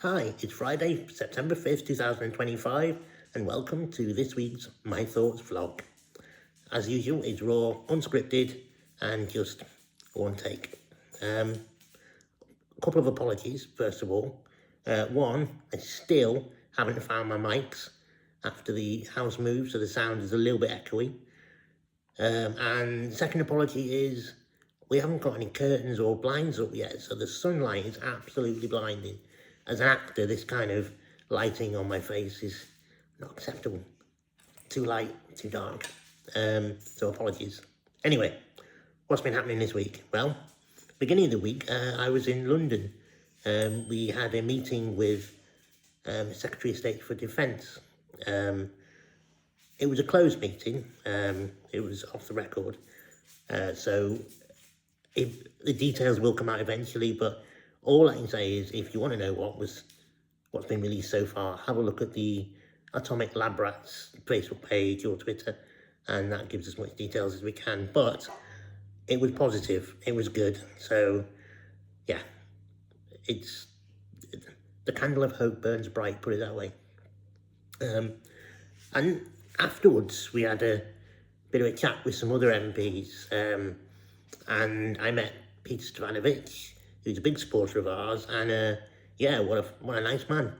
Hi, it's Friday, September 5th, 2025, and welcome to this week's My Thoughts vlog. As usual, it's raw, unscripted, and just one take. A couple of apologies, first of all. One, I still haven't found my mics after the house move, so the sound is a little bit echoey. And second apology is we haven't got any curtains or blinds up yet, so the sunlight is absolutely blinding. As an actor, this kind of lighting on my face is not acceptable. Too light, too dark. So apologies. Anyway, what's been happening this week? Well, beginning of the week, I was in London. We had a meeting with Secretary of State for Defence. It was a closed meeting. It was off the record. So the details will come out eventually, but all I can say is if you want to know what's been released so far, have a look at the Atomic Lab Rats Facebook page or Twitter, and that gives as much details as we can. But it was positive, it was good. So yeah, it's the candle of hope burns bright, put it that way. And afterwards we had a bit of a chat with some other MPs, and I met Peter Stavanovich, who's a big supporter of ours, and yeah, what a nice man.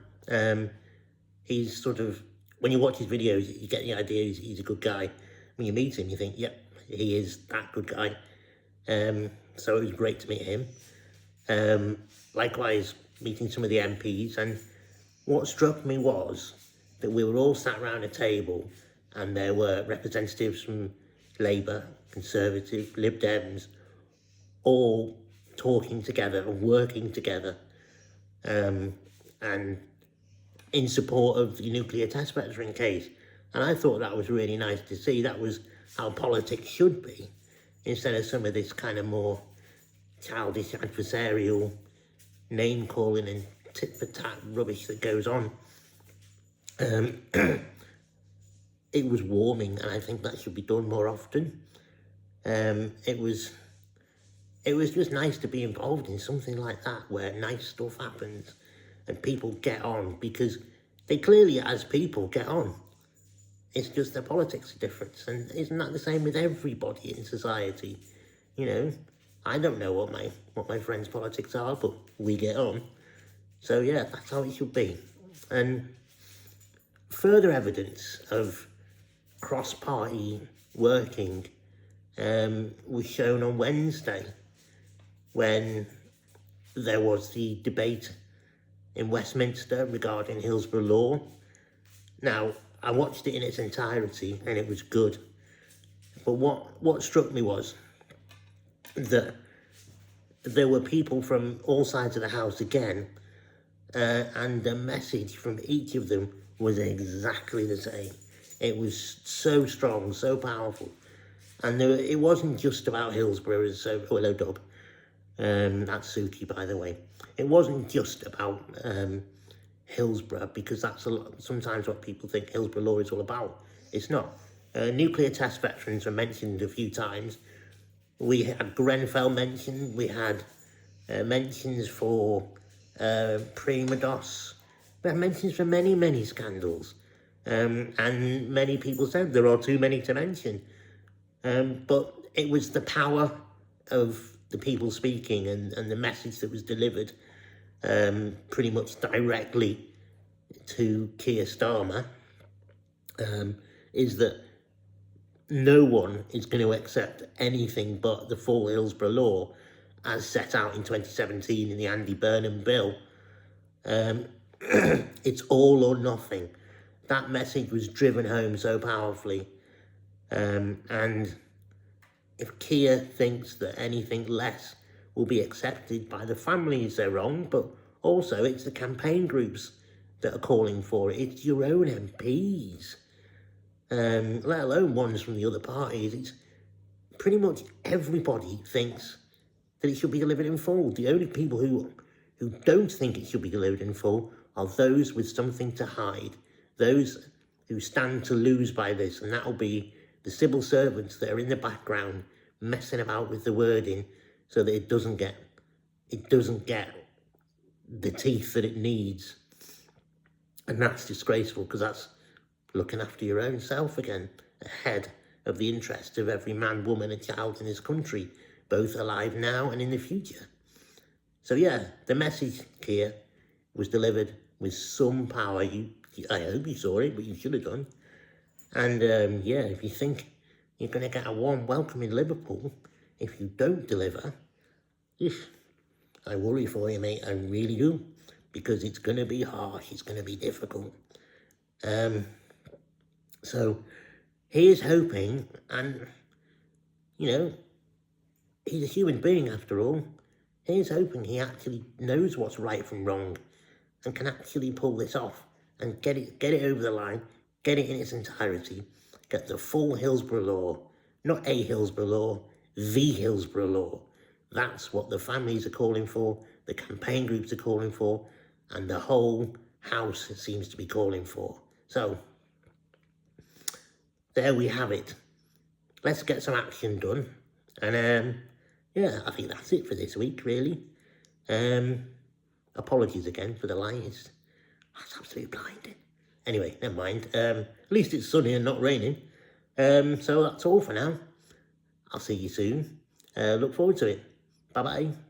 He's sort of, when you watch his videos, you get the idea he's a good guy. When you meet him, you think, yep, he is that good guy. So it was great to meet him. Likewise, meeting some of the MPs, and what struck me was that we were all sat around a table, and there were representatives from Labour, Conservative, Lib Dems, all talking together and working together, and in support of the nuclear test veteran case. And I thought that was really nice to see. That was how politics should be, instead of some of this kind of more childish, adversarial name-calling and tit-for-tat rubbish that goes on. It was warming, and I think that should be done more often. It was just nice to be involved in something like that, where nice stuff happens and people get on, because they clearly, as people, get on. It's just their politics are different, and isn't that the same with everybody in society? You know, I don't know what my friends' politics are, but we get on. So yeah, that's how it should be. And further evidence of cross-party working was shown on Wednesday, when there was the debate in Westminster regarding Hillsborough Law. Now, I watched it in its entirety, and it was good. But what struck me was that there were people from all sides of the House again, and the message from each of them was exactly the same. It was so strong, so powerful. And it wasn't just about Hillsborough, so hello, Dub. That's Suki, by the way. It wasn't just about Hillsborough, because that's sometimes what people think Hillsborough Law is all about. It's not. Nuclear test veterans were mentioned a few times. We had Grenfell mentioned. We had mentions for Primados. We had mentions for many, many scandals. And many people said there are too many to mention. But it was the power of the people speaking and the message that was delivered pretty much directly to Kier Starmer, is that no one is going to accept anything but the full Hillsborough Law as set out in 2017 in the Andy Burnham bill. It's all or nothing. That message was driven home so powerfully. And if Kier thinks that anything less will be accepted by the families, they're wrong, but also it's the campaign groups that are calling for it. It's your own MPs, let alone ones from the other parties. It's pretty much everybody thinks that it should be delivered in full. The only people who don't think it should be delivered in full are those with something to hide, those who stand to lose by this, and that'll be the civil servants that are in the background messing about with the wording so that it doesn't get the teeth that it needs. And that's disgraceful, because that's looking after your own self again, ahead of the interest of every man, woman and child in this country, both alive now and in the future. So yeah, the message, Kier, was delivered with some power. I hope you saw it, but you should have done. And yeah, if you think you're going to get a warm welcome in Liverpool, if you don't deliver, I worry for you, mate, I really do, because it's going to be harsh, it's going to be difficult. So here's hoping, and, you know, he's a human being after all. Here's hoping he actually knows what's right from wrong and can actually pull this off and get it over the line, get it in its entirety, get the full Hillsborough law, not a Hillsborough law, the Hillsborough law. That's what the families are calling for, the campaign groups are calling for, and the whole House seems to be calling for. So, there we have it. Let's get some action done. And yeah, I think that's it for this week, really. Apologies again for the light. It's absolutely blinding. Anyway, never mind. At least it's sunny and not raining. So that's all for now. I'll see you soon. Look forward to it. Bye-bye.